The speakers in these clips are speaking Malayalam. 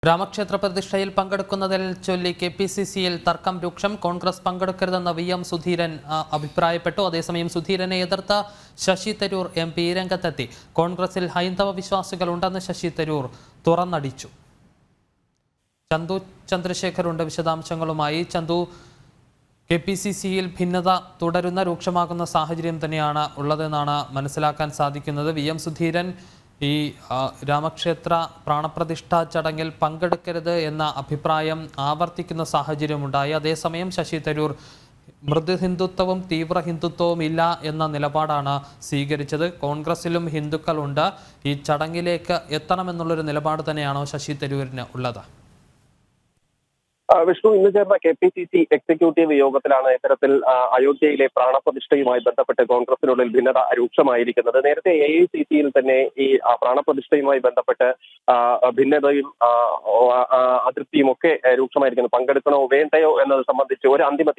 രാമക്ഷേത്ര പ്രതിഷ്ഠയിൽ പങ്കെടുക്കുന്നതിൽ ചൊല്ലി കെപിസിസിയിൽ തർക്കം രൂക്ഷം. കോൺഗ്രസ് പങ്കെടുക്കരുതെന്ന് VM സുധീരൻ അഭിപ്രായപ്പെട്ടു. അതേസമയം സുധീരനെ എതിർത്ത ശശി തരൂർ MP രംഗത്തെത്തി. കോൺഗ്രസിൽ ഹൈന്ദവ വിശ്വാസികളുണ്ടെന്ന് ശശി തരൂർ തുറന്നടിച്ചു. ചന്തു ചന്ദ്രശേഖറുണ്ട് വിശദാംശങ്ങളുമായി. ചന്തു, കെപിസിസിയിൽ ഭിന്നത തുടരുന്ന രൂക്ഷമാകുന്ന സാഹചര്യം തന്നെയാണ് ഉള്ളതെന്നാണ് മനസ്സിലാക്കാൻ സാധിക്കുന്നത്. VM സുധീരൻ ഈ രാമക്ഷേത്ര പ്രാണപ്രതിഷ്ഠ ചടങ്ങിൽ പങ്കെടുക്കരുത് എന്ന അഭിപ്രായം ആവർത്തിക്കുന്ന സാഹചര്യമുണ്ടായി. അതേസമയം ശശി തരൂർ മൃദു ഹിന്ദുത്വവും തീവ്ര ഹിന്ദുത്വവും ഇല്ല എന്ന നിലപാടാണ് സ്വീകരിച്ചത്. കോൺഗ്രസിലും ഹിന്ദുക്കളുണ്ട്. ഈ ചടങ്ങിലേക്ക് എത്തണമെന്നുള്ളൊരു നിലപാട് തന്നെയാണോ ശശി തരൂരിന് ഉള്ളത്? വിഷ്ണു, ഇന്ന് ചേർന്ന KPCC എക്സിക്യൂട്ടീവ് യോഗത്തിലാണ് ഇത്തരത്തിൽ അയോധ്യയിലെ പ്രാണപ്രതിഷ്ഠയുമായി ബന്ധപ്പെട്ട് കോൺഗ്രസിനുള്ളിൽ ഭിന്നത രൂക്ഷമായിരിക്കുന്നത്. നേരത്തെ AICCയിൽ തന്നെ ഈ പ്രാണപ്രതിഷ്ഠയുമായി ബന്ധപ്പെട്ട് ഭിന്നതയും അതൃപ്തിയും ഒക്കെ രൂക്ഷമായിരിക്കുന്നു. പങ്കെടുക്കണോ വേണ്ടയോ എന്നത് സംബന്ധിച്ച് ഒരു അന്തിമ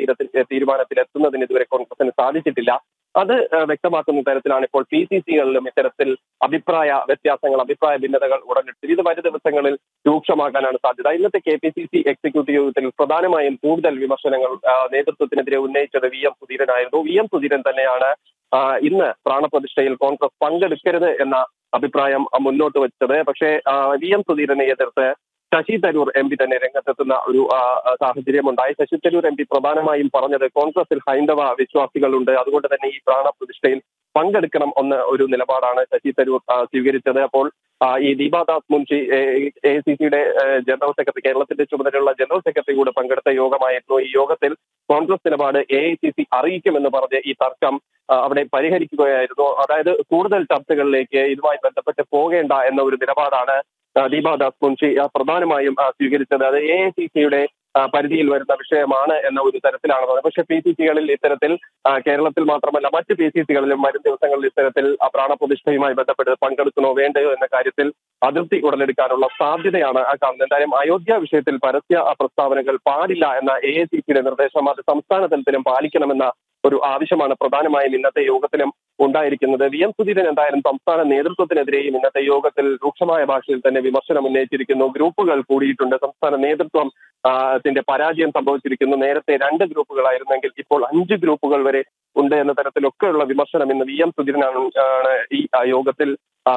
തീരുമാനത്തിൽ എത്തുന്നതിന് ഇതുവരെ കോൺഗ്രസിന് സാധിച്ചിട്ടില്ല. അത് വ്യക്തമാക്കുന്ന തരത്തിലാണ് ഇപ്പോൾ PCCകളിലും ഇത്തരത്തിൽ അഭിപ്രായ വ്യത്യാസങ്ങൾ, അഭിപ്രായ ഭിന്നതകൾ ഉടലെടുത്തത്. ഇത് വരും ദിവസങ്ങളിൽ രൂക്ഷമാകാനാണ് സാധ്യത. ഇന്നത്തെ KPCC എക്സിക്യൂട്ടീവ് യോഗത്തിൽ പ്രധാനമായും കൂടുതൽ വിമർശനങ്ങൾ നേതൃത്വത്തിനെതിരെ ഉന്നയിച്ചത് VM സുധീരനായിരുന്നു. VM സുധീരൻ തന്നെയാണ് ഇന്ന് പ്രാണപ്രതിഷ്ഠയിൽ കോൺഗ്രസ് പങ്കെടുക്കരുത് എന്ന അഭിപ്രായം മുന്നോട്ട് വെച്ചത്. പക്ഷേ VM സുധീരനെ എതിർത്ത് ശശി തരൂർ MP തന്നെ രംഗത്തെത്തുന്ന ഒരു സാഹചര്യമുണ്ടായി. ശശി തരൂർ MP പ്രധാനമായും പറഞ്ഞത് കോൺഗ്രസിൽ ഹൈന്ദവ വിശ്വാസികളുണ്ട്, അതുകൊണ്ട് തന്നെ ഈ പ്രാണപ്രതിഷ്ഠയിൽ പങ്കെടുക്കണം എന്ന ഒരു നിലപാടാണ് ശശി തരൂർ സ്വീകരിച്ചത്. അപ്പോൾ ഈ ദീപാദാസ് മുൻഷി AICCയുടെ ജനറൽ സെക്രട്ടറി, കേരളത്തിന്റെ ചുമതലയുള്ള ജനറൽ സെക്രട്ടറി കൂടെ പങ്കെടുത്ത യോഗമായിരുന്നു. ഈ യോഗത്തിൽ കോൺഗ്രസ് നിലപാട് AICC അറിയിക്കുമെന്ന് പറഞ്ഞ് ഈ തർക്കം അവിടെ പരിഹരിക്കുകയായിരുന്നു. അതായത് കൂടുതൽ ചർച്ചകളിലേക്ക് ഇതുമായി ബന്ധപ്പെട്ട് പോകേണ്ട എന്ന ഒരു നിലപാടാണ് ദീപാദാസ് മുൻഷി പ്രധാനമായും സ്വീകരിച്ചത്. അത് AICCയുടെ പരിധിയിൽ വരുന്ന വിഷയമാണ് എന്ന ഒരു തരത്തിലാണ് പറഞ്ഞത്. പക്ഷേ PCCകളിൽ ഇത്തരത്തിൽ കേരളത്തിൽ മാത്രമല്ല മറ്റ് PCCകളിലും വരും ദിവസങ്ങളിൽ ഇത്തരത്തിൽ പ്രാണപ്രതിഷ്ഠയുമായി ബന്ധപ്പെട്ട് പങ്കെടുക്കണോ വേണ്ടയോ എന്ന കാര്യത്തിൽ അതിർത്തി ഉടലെടുക്കാനുള്ള സാധ്യതയാണ് കാണുന്നത്. എന്തായാലും അയോധ്യ വിഷയത്തിൽ പരസ്യ പ്രസ്താവനകൾ പാടില്ല എന്ന AICCയുടെ നിർദ്ദേശം അത് സംസ്ഥാന തലത്തിലും പാലിക്കണമെന്ന ഒരു ആവശ്യമാണ് പ്രധാനമായും ഇന്നത്തെ യോഗത്തിലും ഉണ്ടായിരിക്കുന്നത്. VM സുധീരൻ എന്തായാലും സംസ്ഥാന നേതൃത്വത്തിനെതിരെയും ഇന്നത്തെ യോഗത്തിൽ രൂക്ഷമായ ഭാഷയിൽ തന്നെ വിമർശനം ഉന്നയിച്ചിരിക്കുന്നു. ഗ്രൂപ്പുകൾ കൂടിയിട്ടുണ്ട്. സംസ്ഥാന നേതൃത്വം ത്തിന്റെ പരാജയം സംഭവിച്ചിരിക്കുന്നു. നേരത്തെ 2 ഗ്രൂപ്പുകളായിരുന്നെങ്കിൽ ഇപ്പോൾ 5 ഗ്രൂപ്പുകൾ വരെ ഉണ്ട് എന്ന തരത്തിലൊക്കെയുള്ള വിമർശനം ഇന്ന് VM സുധീരനാണ് ഈ യോഗത്തിൽ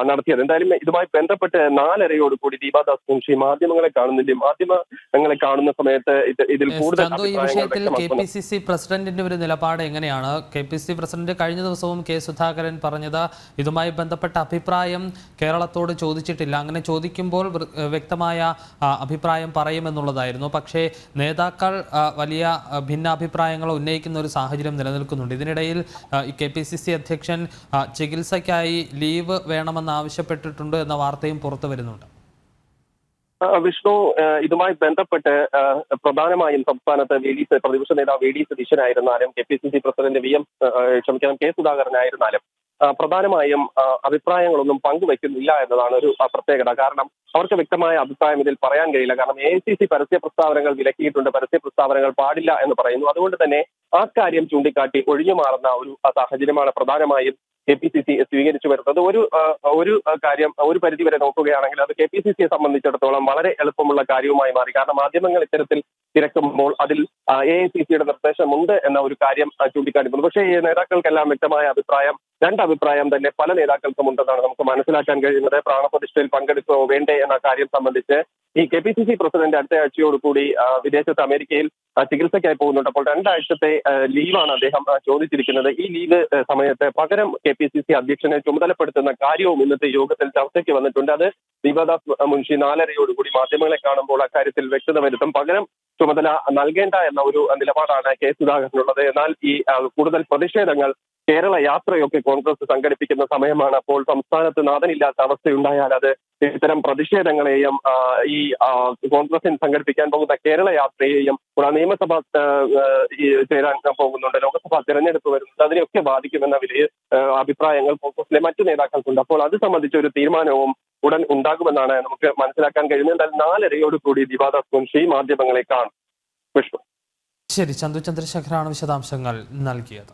നടത്തിയത്. എന്തായാലും ഇതുമായി ബന്ധപ്പെട്ട് 4:30 കൂടി ദീപാദാസ് മുൻഷി മാധ്യമങ്ങളെ കാണുന്നില്ല. മാധ്യമങ്ങളെ കാണുന്ന സമയത്ത് ഇതിൽ കൂടുതൽ ഈ വിഷയത്തിൽ KPCC പ്രസിഡന്റിന്റെ ഒരു നിലപാട് എങ്ങനെയാണ്? KPCC പ്രസിഡന്റ് കഴിഞ്ഞ ദിവസവും K സുധാകരൻ പറഞ്ഞത് ഇതുമായി ബന്ധപ്പെട്ട അഭിപ്രായം കേരളത്തോട് ചോദിച്ചിട്ടില്ല, അങ്ങനെ ചോദിക്കുമ്പോൾ വ്യക്തമായ അഭിപ്രായം പറയുമെന്നുള്ളതായിരുന്നു. പക്ഷേ നേതാക്കൾ വലിയ ഭിന്നാഭിപ്രായങ്ങൾ ഉന്നയിക്കുന്ന ഒരു സാഹചര്യം നിലനിൽക്കുന്നുണ്ട്. ഇതിനിടയിൽ KPCC അധ്യക്ഷൻ ചികിത്സയ്ക്കായി ലീവ് വേണമെന്ന് ആവശ്യപ്പെട്ടിട്ടുണ്ട് എന്ന വാർത്തയും പുറത്തു വരുന്നുണ്ട്. വിഷ്ണു, ഇതുമായി ബന്ധപ്പെട്ട് പ്രധാനമായും സംസ്ഥാനത്ത് പ്രതിപക്ഷ നേതാവ് VD സതീശനായിരുന്നാലും KPCC പ്രസിഡന്റ് K സുധാകരനായിരുന്നാലും പ്രധാനമായും അഭിപ്രായങ്ങളൊന്നും പങ്കുവെക്കുന്നില്ല എന്നതാണ് ഒരു പ്രത്യേകത. കാരണം അവർക്ക് വ്യക്തമായ അഭിപ്രായം ഇതിൽ പറയാൻ കഴിയില്ല. കാരണം AICC പരസ്യ പ്രസ്താവനകൾ വിലക്കിയിട്ടുണ്ട്, പരസ്യ പ്രസ്താവനകൾ പാടില്ല എന്ന് പറയുന്നു. അതുകൊണ്ട് തന്നെ ആ കാര്യം ചൂണ്ടിക്കാട്ടി ഒഴിഞ്ഞു മാറുന്ന ഒരു സാഹചര്യമാണ് പ്രധാനമായും KPCC സ്വീകരിച്ചു വരുന്നത്. ഒരു കാര്യം ഒരു പരിധിവരെ നോക്കുകയാണെങ്കിൽ അത് KPCCയെ സംബന്ധിച്ചിടത്തോളം വളരെ എളുപ്പമുള്ള കാര്യവുമായി മാറി. കാരണം മാധ്യമങ്ങൾ ഇത്തരത്തിൽ തിരക്കുമ്പോൾ അതിൽ AICCയുടെ നിർദ്ദേശമുണ്ട് എന്ന ഒരു കാര്യം ചൂണ്ടിക്കാണിക്കുന്നു. പക്ഷേ ഈ നേതാക്കൾക്കെല്ലാം വ്യക്തമായ അഭിപ്രായം, 2 അഭിപ്രായം തന്നെ പല നേതാക്കൾക്കും ഉണ്ടെന്നാണ് നമുക്ക് മനസ്സിലാക്കാൻ കഴിയുന്നത്. പ്രാണപ്രതിഷ്ഠയിൽ പങ്കെടുക്കോ വേണ്ടേ എന്ന കാര്യം സംബന്ധിച്ച് ഈ KPCC പ്രസിഡന്റ് അടുത്ത ആഴ്ചയോടുകൂടി വിദേശത്ത് അമേരിക്കയിൽ ചികിത്സയ്ക്കായി പോകുന്നുണ്ട്. അപ്പോൾ 2 ആഴ്ചത്തെ ലീവാണ് അദ്ദേഹം ചോദിച്ചിരിക്കുന്നത്. ഈ ലീവ് സമയത്ത് പകരം KPCC അധ്യക്ഷനെ ചുമതലപ്പെടുത്തുന്ന കാര്യവും ഇന്നത്തെ യോഗത്തിൽ ചർച്ചയ്ക്ക് വന്നിട്ടുണ്ട്. അത് ദീപാദാസ് മുൻഷി 4:30 കൂടി മാധ്യമങ്ങളെ കാണുമ്പോൾ അക്കാര്യത്തിൽ വ്യക്തത വരുത്തും. പകരം ചുമതല നൽകേണ്ട എന്ന ഒരു നിലപാടാണ് K സുധാകരനുള്ളത്. എന്നാൽ ഈ കൂടുതൽ പ്രതിഷേധങ്ങൾ, കേരള യാത്രയൊക്കെ കോൺഗ്രസ് സംഘടിപ്പിക്കുന്ന സമയമാണ്. അപ്പോൾ സംസ്ഥാനത്ത് നാഥനില്ലാത്ത അവസ്ഥയുണ്ടായാൽ അത് ഇത്തരം പ്രതിഷേധങ്ങളെയും ഈ കോൺഗ്രസിന് സംഘടിപ്പിക്കാൻ പോകുന്ന കേരള യാത്രയെയും നിയമസഭ ചേരാൻ പോകുന്നുണ്ട്, ലോക്സഭാ തെരഞ്ഞെടുപ്പ് വരുന്നുണ്ട്, അതിനെയൊക്കെ ബാധിക്കുമെന്ന വലിയ അഭിപ്രായങ്ങൾ കോൺഗ്രസിലെ മറ്റു നേതാക്കൾക്കുണ്ട്. അപ്പോൾ അത് സംബന്ധിച്ച ഒരു തീരുമാനവും ഉടൻ ഉണ്ടാകുമെന്നാണ് നമുക്ക് മനസ്സിലാക്കാൻ കഴിയുന്നത്. എന്തായാലും 4:30 കൂടി ദീപാദാസ് മുൻഷി മാധ്യമങ്ങളെ കാണും. വിഷ്ണു. ശരി, ചന്തു ചന്ദ്രശേഖറാണ് വിശദാംശങ്ങൾ നൽകിയത്.